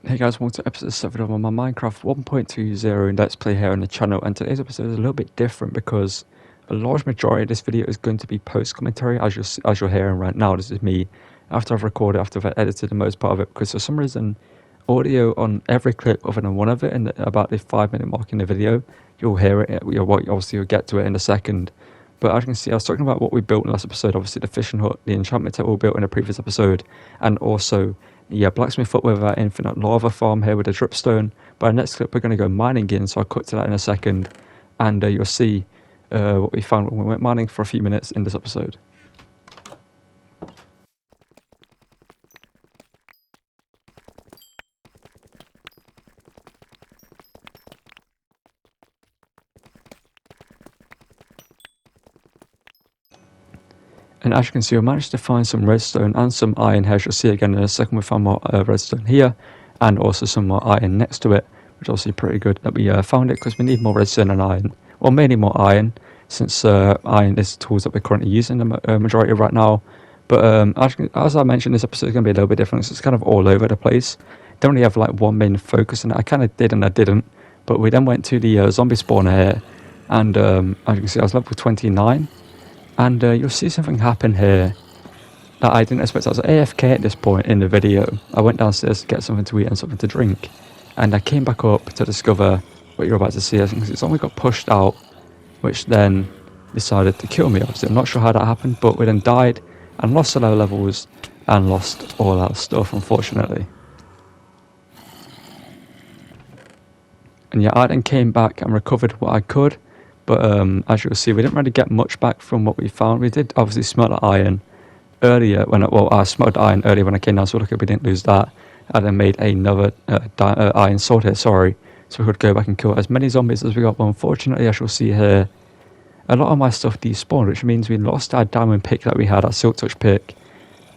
Hey guys, welcome to episode 7 of my Minecraft 1.20 Let's Play here on the channel, and today's episode is a little bit different because a large majority of this video is going to be post-commentary, as you're hearing right now. This is me after I've recorded, after I've edited the most part of it, because for some reason audio on every clip other than one of it, and about the 5 minute mark in the video, you'll hear it, obviously you'll get to it in a second. But as you can see, I was talking about what we built in the last episode, obviously the fishing hut, the enchantment table we built in a previous episode, and also blacksmith hut with our infinite lava farm here with a dripstone. But our next clip we're going to go mining in, so I'll cut to that in a second, and you'll see what we found when we went mining for a few minutes in this episode. And as you can see, we managed to find some redstone and some iron here, as you'll see again in a second. We found more redstone here, and also some more iron next to it, which is obviously pretty good that we found it, because we need more redstone and iron. Well, mainly more iron, since iron is the tools that we're currently using the majority of right now. But as I mentioned, this episode is going to be a little bit different, so it's kind of all over the place. Don't really have like one main focus in it. I kind of did and I didn't. But we then went to the zombie spawner here, and as you can see, I was level 29. And you'll see something happen here that I didn't expect. I was AFK at this point in the video. I went downstairs to get something to eat and something to drink. And I came back up to discover what you're about to see. I think it's only got pushed out, which then decided to kill me. Obviously, I'm not sure how that happened, but we then died and lost a lot of levels and lost all our stuff, unfortunately. And yeah, I then came back and recovered what I could. But as you'll see, we didn't really get much back from what we found. We did obviously smelt the iron earlier I smelt the iron earlier when I came down, so luckily we didn't lose that. I then made another iron sword here, sorry, so we could go back and kill as many zombies as we got. But unfortunately, as you'll see here, a lot of my stuff despawned, which means we lost our diamond pick that we had, our silk touch pick.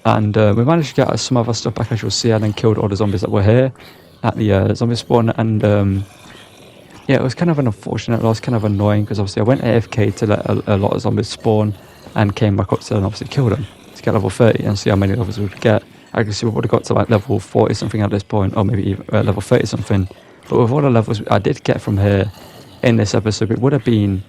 And we managed to get some of our stuff back, as you'll see. I then killed all the zombies that were here at the zombie spawn, and yeah, it was kind of an unfortunate loss, kind of annoying, because obviously I went AFK to let a lot of zombies spawn and came back up to them and obviously killed them to get level 30 and see how many levels we would get. I can see we would have got to like level 40 something at this point, or maybe even level 30 something. But with all the levels I did get from here in this episode, it would have been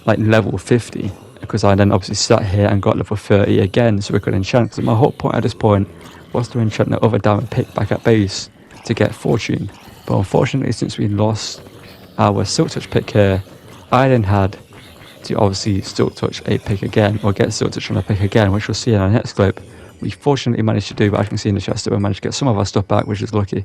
like level 50, because I then obviously sat here and got level 30 again so we could enchant. Because my whole point at this point was to enchant the other diamond pick back at base to get fortune. But unfortunately, since we lost our silk touch pick here, I then had to obviously silk touch a pick again, or get silk touch on a pick again, which we'll see in our next clip. We fortunately managed to do, but as you can see in the chest that we managed to get some of our stuff back, which is lucky.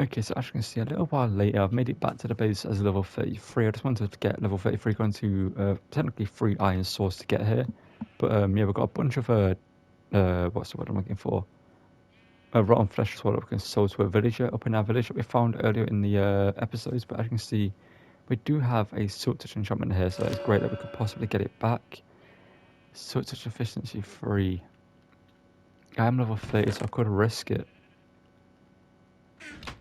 Okay, so as you can see, a little while later, I've made it back to the base as level 33. I just wanted to get level 33, going to technically 3 iron swords to get here. But yeah, we've got a bunch of, what's the word I'm looking for? Rotten flesh is what we can sell to a villager up in our village that we found earlier in the episodes. But as you can see, we do have a silk touch enchantment here, so it's great that we could possibly get it back. Silk touch efficiency 3. I am level 30, so I could risk it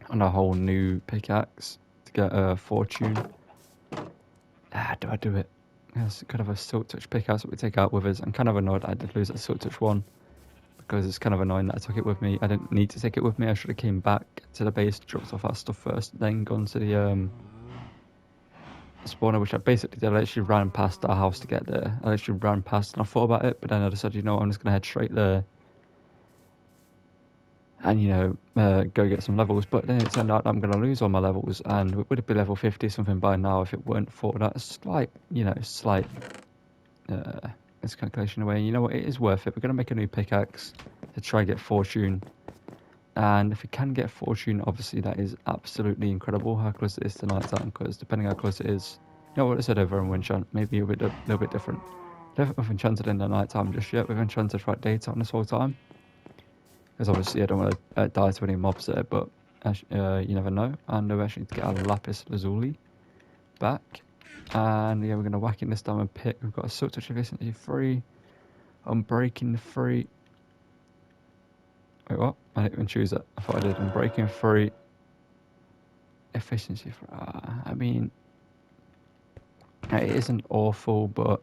on a whole new pickaxe to get a fortune. Do I do it? Yes, kind of a silk touch pickaxe that we take out with us. I'm kind of annoyed I did lose that silk touch one, because it's kind of annoying that I took it with me. I didn't need to take it with me. I should have came back to the base, dropped off our stuff first, then gone to the spawner, which I basically did. I literally ran past our house to get there. I literally ran past and I thought about it, but then I decided, you know what, I'm just going to head straight there and, you know, go get some levels. But then it turned out I'm going to lose all my levels, and it would have been level 50 something by now if it weren't for that slight, you know, miscalculation away. You know what, it is worth it. We're going to make a new pickaxe to try and get fortune. And if we can get fortune, obviously that is absolutely incredible how close it is to night time, because depending how close it is, you know what I said over in Winchant, maybe a little bit different. Definitely enchanted in the night time just yet. We've enchanted throughout daytime this whole time, because obviously I don't want to die to any mobs there, but you never know. And we're actually to get our lapis lazuli back, and yeah, we're going to whack in this diamond pick. We've got a silk touch efficiency 3, unbreaking 3. Wait, what? I didn't even choose it. I thought I did. Unbreaking 3, efficiency 3. I mean, it isn't awful, but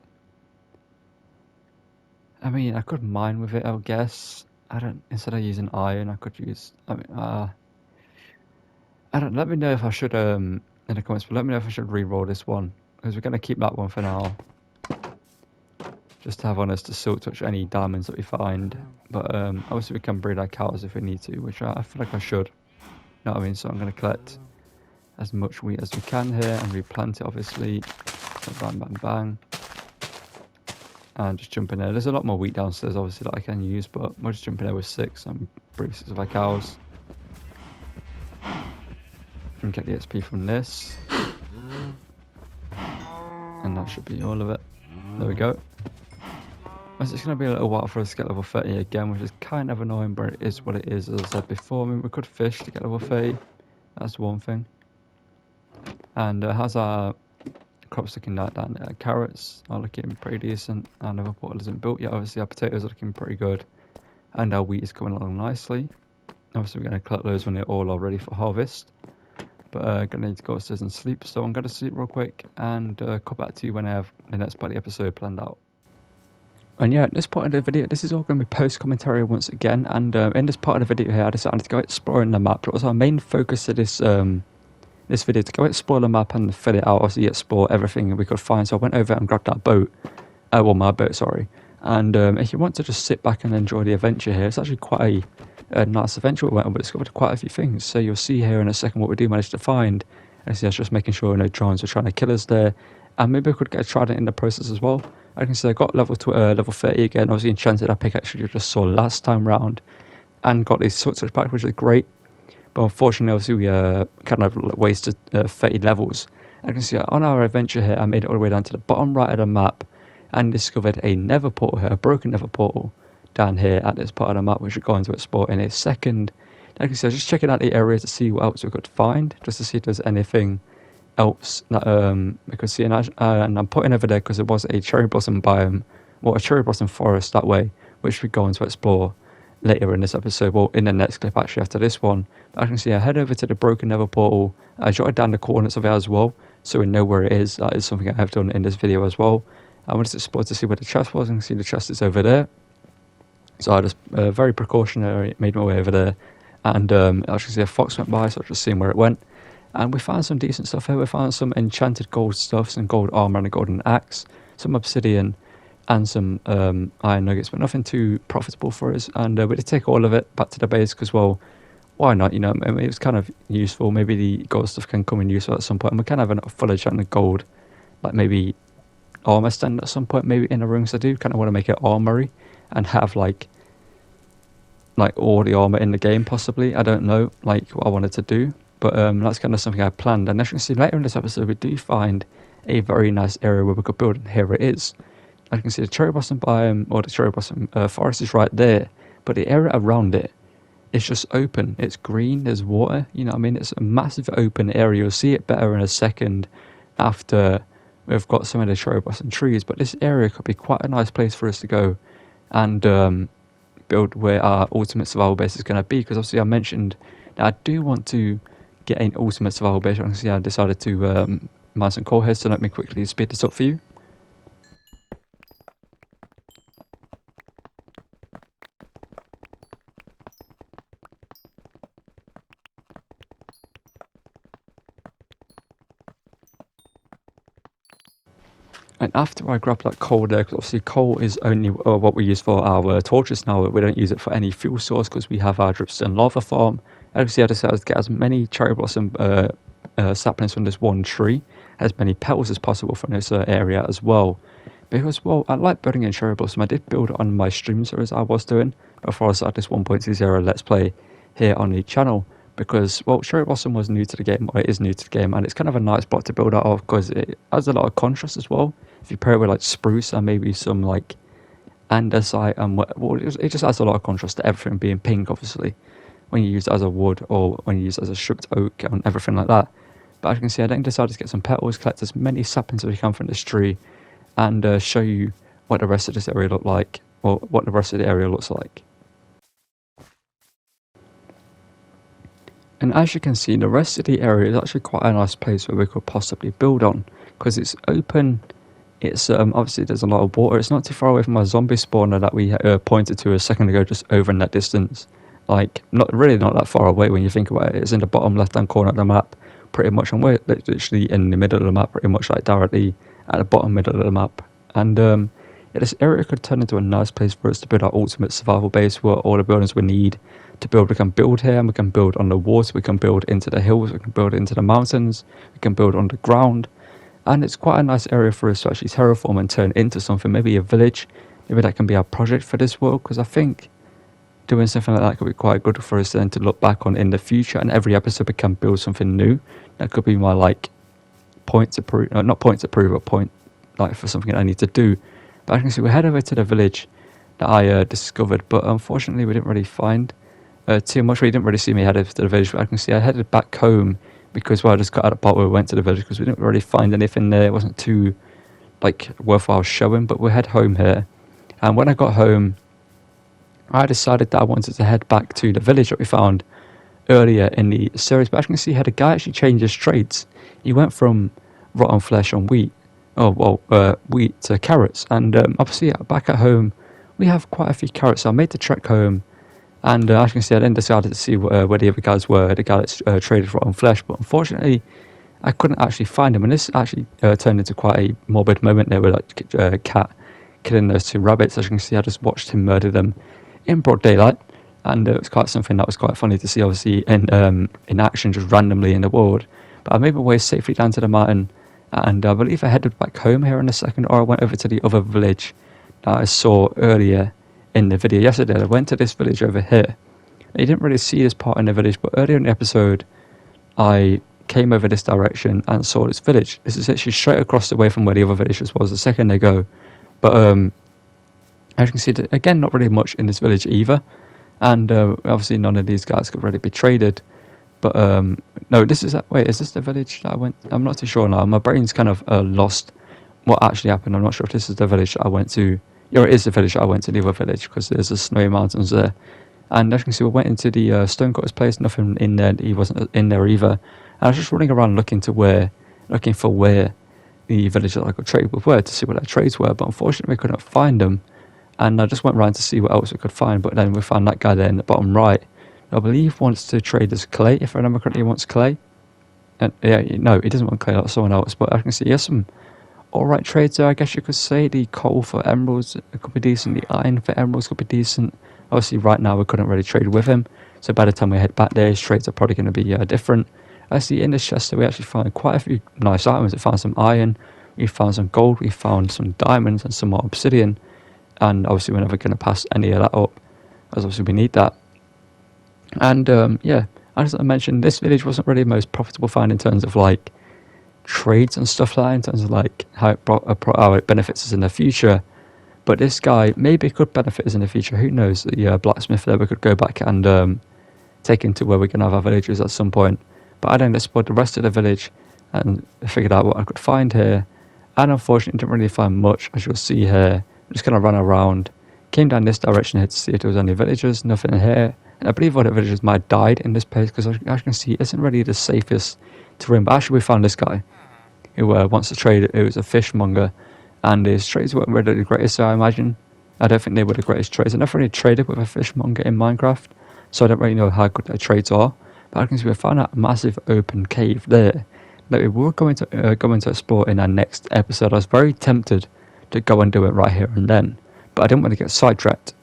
I mean, I could mine with it, I guess. instead of using iron, I could use, let me know if I should, in the comments, but let me know if I should re-roll this one, because we're going to keep that one for now, just to have on us to silk touch any diamonds that we find, but obviously we can breed our cows if we need to, which I feel like I should, you know what I mean, so I'm going to collect as much wheat as we can here, and replant it obviously, so bang, bang, bang, and just jump in there. There's a lot more wheat downstairs obviously that I can use, but we'll just jump in there with 6 and breed 6 of our cows. And get the XP from this, and that should be all of it. There we go. It's going to be a little while for us to get level 30 again, which is kind of annoying, but it is what it is, as I said before. I mean, we could fish to get level 30, that's one thing. And how's our crops looking like down there? Carrots are looking pretty decent. Our nether portal isn't built yet, obviously our potatoes are looking pretty good, and our wheat is coming along nicely. Obviously we're going to collect those when they're all ready for harvest. But gonna need to go upstairs and sleep, so I'm gonna sleep real quick and come back to you when I have the next part of the episode planned out. And yeah, at this part of the video, this is all going to be post commentary once again, and in this part of the video here, I decided to go exploring the map. That was our main focus of this this video, to go explore the map and fill it out, obviously explore everything we could find. So I went over and grabbed that boat, well, my boat, sorry. And if you want to just sit back and enjoy the adventure here, it's actually quite a nice adventure we went on, but discovered quite a few things. So you'll see here in a second what we do manage to find. And see, I was just making sure no drones were trying to kill us there, and maybe I could get a trident in the process as well. I can see I got level 30 again. Obviously enchanted our pickaxe you just saw last time round, and got these sorts of back, which is great. But unfortunately, obviously we kind of wasted 30 levels. I can see on our adventure here, I made it all the way down to the bottom right of the map, and discovered a nether portal here, a broken nether portal down here at this part of the map, which we're going to explore in a second. Like I said, I was just checking out the area to see what else we could find, just to see if there's anything else that we could see. And I'm putting over there because there was a cherry blossom biome, or a cherry blossom forest that way, which we're going to explore later in this episode, well, in the next clip actually after this one. But I can see I head over to the broken nether portal. I jotted down the coordinates of it as well, so we know where it is. That is something I have done in this video as well. I wanted to explore to see where the chest was, and you can see the chest is over there. So I just very precautionary made my way over there, and actually see a fox went by, so I was just seeing where it went. And we found some decent stuff here. We found some enchanted gold stuff, some gold armor and a golden axe, some obsidian, and some iron nuggets, but nothing too profitable for us. And we did take all of it back to the base because, well, why not? You know, I mean, it was kind of useful. Maybe the gold stuff can come in useful at some point, and we can have enough full enchanted gold, like maybe armor stand at some point, maybe in a room. So I do kind of want to make it armory and have like all the armor in the game, possibly. I don't know, like what I wanted to do, but that's kind of something I planned. And as you can see later in this episode, we do find a very nice area where we could build, and here it is. As you can see, the cherry blossom biome, or the cherry blossom forest is right there, but the area around it is just open. It's green, there's water, you know what I mean? It's a massive open area. You'll see it better in a second after we've got some of the cherry blossom trees, but this area could be quite a nice place for us to go and build where our ultimate survival base is going to be, because obviously I mentioned that I do want to get an ultimate survival base. You can see I decided to mine some coal here, so let me quickly speed this up for you. And after I grab that coal there, because obviously coal is only what we use for our torches now, we don't use it for any fuel source because we have our dripstone lava farm. Obviously I decided to get as many cherry blossom saplings from this one tree, as many petals as possible from this area as well. Because, well, I like building in cherry blossom. I did build on my stream series I was doing before I started this 1.20 Let's Play here on the channel. Because, well, cherry blossom was new to the game, or it is new to the game, and it's kind of a nice block to build out of because it has a lot of contrast as well. If you pair it with like spruce and maybe some like andesite, and well, it just adds a lot of contrast to everything being pink, obviously, when you use it as a wood or when you use it as a stripped oak and everything like that. But as you can see, I then decided to get some petals, collect as many saplings as we can from this tree, and show you what the rest of this area look like, or what the rest of the area looks like. And as you can see, the rest of the area is actually quite a nice place where we could possibly build on, because it's open It's obviously there's a lot of water. It's not too far away from our zombie spawner that we pointed to a second ago, just over in that distance. Like, not that far away when you think about it. It's in the bottom left-hand corner of the map, pretty much, and we're literally in the middle of the map, pretty much like directly at the bottom middle of the map. And yeah, this area could turn into a nice place for us to build our ultimate survival base, where all the buildings we need to build. We can build here, and we can build on the water, we can build into the hills, we can build into the mountains, we can build on the ground. And it's quite a nice area for us to actually terraform and turn into something, maybe a village. Maybe that can be our project for this world, because I think doing something like that could be quite good for us then to look back on in the future, and every episode we can build something new. That could be my like point to prove, not point to prove, but point like for something I need to do. But I can see we head over to the village that I discovered, but unfortunately we didn't really find too much. We didn't really see me head over to the village, but I can see I headed back home because I just got out of the part where we went to the village because we didn't really find anything there. It wasn't too like worthwhile showing, but we head home here. And when I got home, I decided that I wanted to head back to the village that we found earlier in the series. But as you can see here, the guy actually changed his traits. He went from rotten flesh and wheat, wheat to carrots. And obviously back at home, we have quite a few carrots. So I made the trek home. And as you can see, I then decided to see where the other guys were, the guy that traded for rotten flesh. But unfortunately, I couldn't actually find him. And this actually turned into quite a morbid moment there with like Cat killing those two rabbits. As you can see, I just watched him murder them in broad daylight. And it was quite something that was quite funny to see, obviously, in action, just randomly in the world. But I made my way safely down to the mountain. And I believe I headed back home here in a second, or I went over to the other village that I saw earlier in the video yesterday. I went to this village over here. You didn't really see this part in the village, but earlier in the episode I came over this direction and saw this village. This is actually straight across the way from where the other village was a second ago. But as you can see, again, not really much in this village either. And obviously none of these guys could really be traded. But no, this is wait, is this the village that I went? I'm not too sure now. My brain's kind of lost what actually happened. I'm not sure if this is the village that I went to. Yeah, it is the village that I went to, the other village, because there's the snowy mountains there. And as you can see, we went into the stonecutter's place, nothing in there, he wasn't in there either. And I was just running around looking for where the village that I could trade with were, to see what their trades were, but unfortunately we couldn't find them. And I just went around to see what else we could find, but then we found that guy there in the bottom right, who I believe wants to trade as clay, if I remember correctly. He wants clay. And yeah, no, he doesn't want clay, that's someone else, but I can see he has some alright trades there, I guess you could say. The coal for emeralds could be decent, the iron for emeralds could be decent. Obviously right now we couldn't really trade with him, so by the time we head back there, his trades are probably going to be different. I see in this chest we actually found quite a few nice items. We found some iron, we found some gold, we found some diamonds and some more obsidian. And obviously we're never going to pass any of that up, as obviously we need that. And yeah, as I mentioned, this village wasn't really the most profitable find in terms of like trades and stuff like that, in terms of like how it benefits us in the future. But this guy maybe could benefit us in the future, who knows. The blacksmith there, we could go back and take him to where we can have our villages at some point. But I then explored the rest of the village and figured out what I could find here, and unfortunately didn't really find much, as you'll see here. I just kind of ran around, came down this direction here to see if there was any villagers, nothing here. And I believe one of the villagers might have died in this place, because as you can see, it isn't really the safest terrain. But actually we found this guy who wants to trade. It was a fishmonger, and his trades weren't really the greatest, so I imagine. I don't think they were the greatest trades. I never really traded with a fishmonger in Minecraft, so I don't really know how good their trades are. But I can see we found a massive open cave there that we were going to explore in our next episode. I was very tempted to go and do it right here and then, but I didn't want to get sidetracked.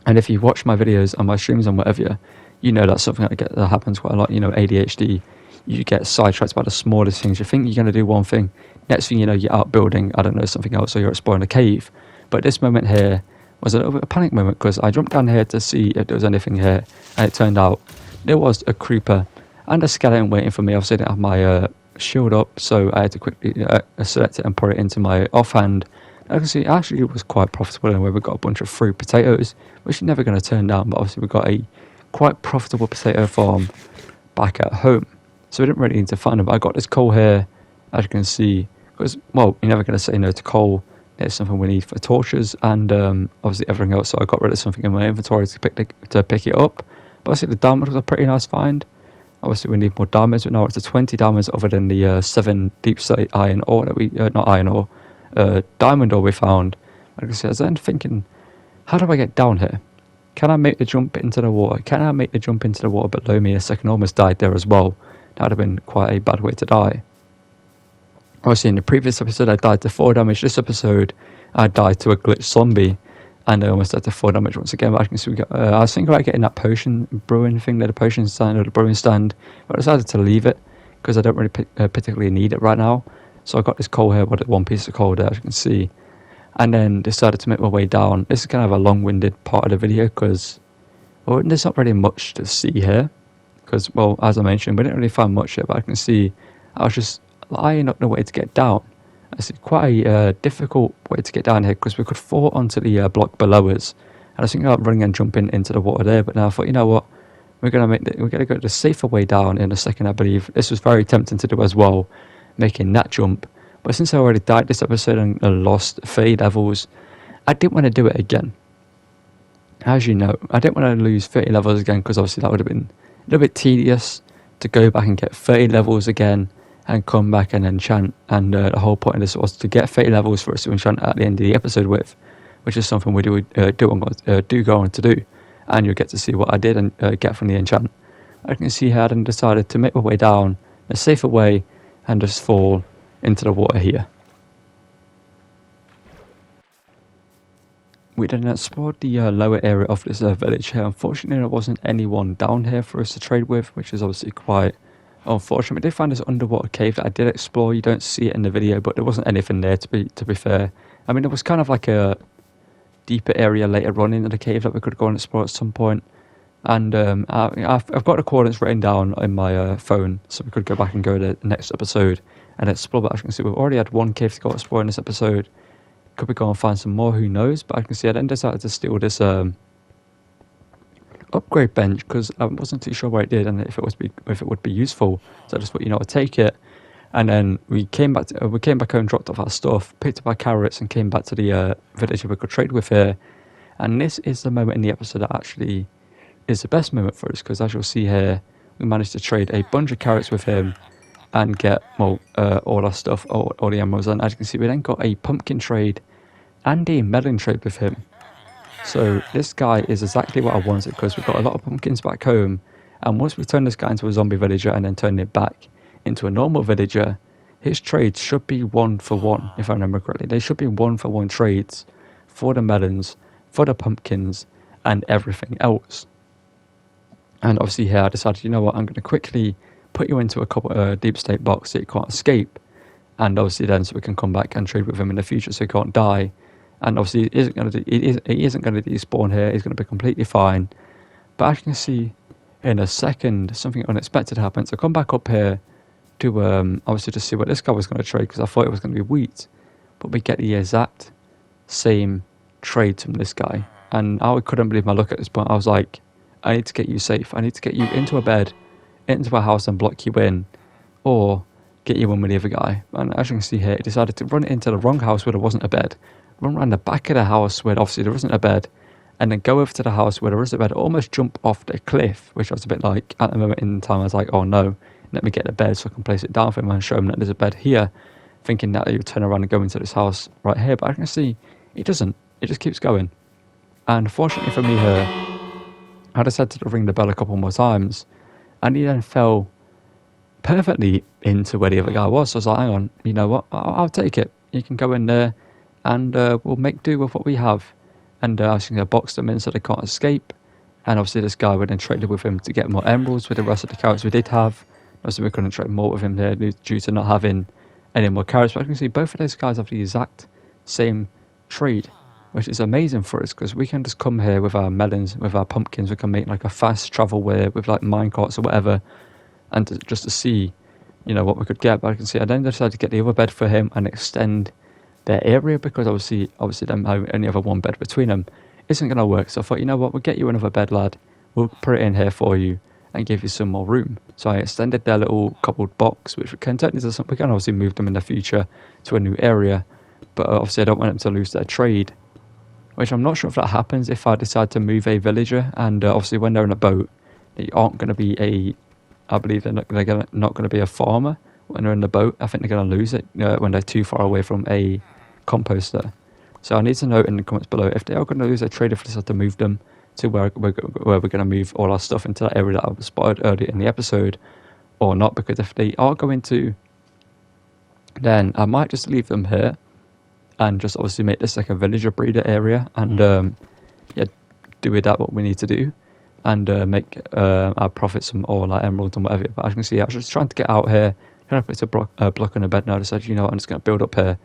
And if you watch my videos and my streams and whatever, you know that's something that happens quite a lot. You know, ADHD, you get sidetracked by the smallest things. You think you're going to do one thing, next thing you know, you're out building, I don't know, something else, or you're exploring a cave. But this moment here was a little bit of a panic moment, because I jumped down here to see if there was anything here, and it turned out there was a creeper and a skeleton waiting for me. Obviously I didn't have my shield up, so I had to quickly select it and put it into my offhand. I can see actually it was quite profitable anyway. We got a bunch of fruit potatoes, which are never going to turn down, but obviously we got a quite profitable potato farm back at home, so we didn't really need to find them. But I got this coal here, as you can see, because, well, you're never going to say no to coal. It's something we need for torches and obviously everything else, so I got rid of something in my inventory to pick it up. But obviously the diamond was a pretty nice find. Obviously we need more diamonds, but now it's 20 diamonds other than the 7 deep slate iron ore that we not iron ore, diamond ore we found. Like I said, I was then thinking, how do I get down here? Can I make the jump into the water? Can I make the jump into the water below me? A second almost died there as well. That would have been quite a bad way to die. Obviously, in the previous episode, I died to 4 damage. This episode, I died to a glitch zombie, and I almost died to 4 damage once again. But I can see I was thinking about getting that potion brewing thing, the potion stand or the brewing stand, but I decided to leave it because I don't really particularly need it right now. So I got this coal here, but one piece of coal there, as you can see, and then decided to make my way down. This is kind of a long-winded part of the video because, well, there's not really much to see here. Because, well, as I mentioned, we didn't really find much here, but I can see I was just eyeing up the way to get down. It's quite a difficult way to get down here because we could fall onto the block below us. And I was thinking about running and jumping into the water there, but now I thought, you know what, we're gonna go the safer way down in a second. I believe this was very tempting to do as well, making that jump. But since I already died this episode and lost 30 levels, I didn't want to do it again. As you know, I didn't want to lose 30 levels again because obviously that would have been a little bit tedious to go back and get 30 levels again and come back and enchant. And the whole point of this was to get 30 levels for us to enchant at the end of the episode with, which is something we do go on to do. And you'll get to see what I did and get from the enchant. I can see how I then decided to make my way down a safer way and just fall into the water here. We then explored the lower area of this village here. Unfortunately, there wasn't anyone down here for us to trade with, which is obviously quite unfortunate. We did find this underwater cave that I did explore. You don't see it in the video, but there wasn't anything there, to be fair. I mean, it was kind of like a deeper area later on in the cave that we could go and explore at some point. And I've got the coordinates written down in my phone, so we could go back and go to the next episode and explore. But as you can see, we've already had one cave to go explore in this episode. Could we go and find some more? Who knows? But I can see I then decided to steal this upgrade bench because I wasn't too sure where it did and if it would be useful. So I just thought, I'd take it. And then we came back home, dropped off our stuff, picked up our carrots, and came back to the village we could trade with here. And this is the moment in the episode that actually is the best moment for us because, as you'll see here, we managed to trade a bunch of carrots with him and get all our stuff, all the emeralds. And as you can see, we then got a pumpkin trade and a melon trade with him. So this guy is exactly what I wanted because we've got a lot of pumpkins back home, and once we turn this guy into a zombie villager and then turn it back into a normal villager, his trades should be 1-for-1, if I remember correctly. They should be 1-for-1 trades for the melons, for the pumpkins, and everything else. And obviously here I decided, I'm going to quickly put you into a couple deep state box so you can't escape, and obviously then so we can come back and trade with him in the future so he can't die. And obviously he isn't going to despawn here. He's going to be completely fine. But as you can see, in a second, something unexpected happens. I come back up here to obviously to see what this guy was going to trade because I thought it was going to be wheat. But we get the exact same trade from this guy. And I couldn't believe my luck at this point. I was like, I need to get you safe. I need to get you into a bed, into a house and block you in. Or get you in with the other guy. And as you can see here, he decided to run into the wrong house where there wasn't a bed. Run around the back of the house where obviously there isn't a bed, and then go over to the house where there is a bed, almost jump off the cliff, which I was a bit like, at the moment in time, I was like, oh no, let me get the bed so I can place it down for him and show him that there's a bed here, thinking that he would turn around and go into this house right here, but I can see he doesn't, it just keeps going. And fortunately for me here, I decided to ring the bell a couple more times, and he then fell perfectly into where the other guy was, so I was like, hang on, you know what, I'll take it, you can go in there, and we'll make do with what we have. And I was going to box them in so they can't escape. And obviously this guy would then trade with him to get more emeralds with the rest of the carrots we did have. Obviously we couldn't trade more with him there due to not having any more carrots. But I can see both of those guys have the exact same trade, which is amazing for us because we can just come here with our melons, with our pumpkins. We can make like a fast travel way with like minecarts or whatever, and just to see, what we could get. But I can see I then decided to get the other bed for him and extend their area because obviously them having only have one bed between them isn't going to work. So I thought, we'll get you another bed, lad. We'll put it in here for you and give you some more room. So I extended their little cobbled box, which we can turn into something. We can obviously move them in the future to a new area, but obviously I don't want them to lose their trade, which I'm not sure if that happens if I decide to move a villager. And obviously when they're in a boat, they aren't going to be I believe they're not going to be a farmer when they're in the boat. I think they're going to lose it when they're too far away from a composter. So I need to know in the comments below if they are going to lose their trade, if they decide to move them to where we're going to move all our stuff into that area that I spotted earlier in the episode, or not. Because if they are going to, then I might just leave them here and just obviously make this like a villager breeder area, and yeah, do with that what we need to do, and make our profits some ore like emeralds and whatever. But as you can see, I was just trying to get out here, trying to put a block on the bed. Now I decided, you know what, I'm just going to build up here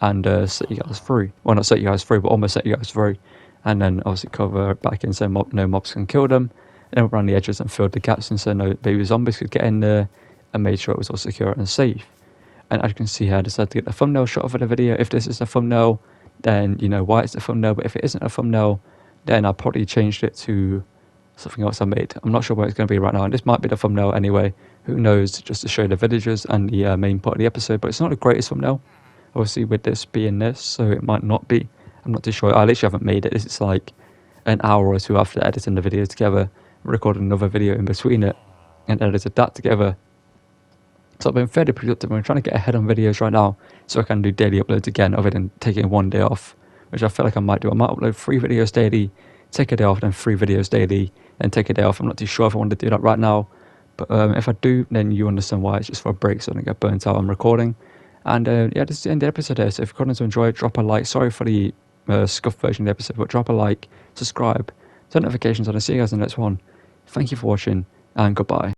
and set you guys free. Well, not set you guys free, but almost set you guys free. And then obviously cover it back in so no mobs can kill them. And then around the edges and filled the gaps and so no baby zombies could get in there, and made sure it was all secure and safe. And as you can see here, I decided to get the thumbnail shot for the video. If this is a thumbnail, then you know why it's the thumbnail. But if it isn't a thumbnail, then I probably changed it to something else I made. I'm not sure what it's going to be right now, and this might be the thumbnail anyway. Who knows? Just to show the villagers and the main part of the episode. But it's not the greatest thumbnail, obviously, with this being this, so it might not be. I'm not too sure. I literally haven't made it. This is like an hour or two after editing the video together, recorded another video in between it, and edited that together. So I've been fairly productive. I'm trying to get ahead on videos right now so I can do daily uploads again, other than taking one day off, which I feel like I might do. I might upload 3 videos daily, take a day off, then 3 videos daily, then take a day off. I'm not too sure if I want to do that right now, but if I do, then you understand why. It's just for a break so I don't get burnt out on recording. And yeah, this is the end of the episode here. So if you're going to enjoy it, drop a like. Sorry for the scuffed version of the episode, but drop a like, subscribe, turn notifications on, and see you guys in the next one. Thank you for watching, and goodbye.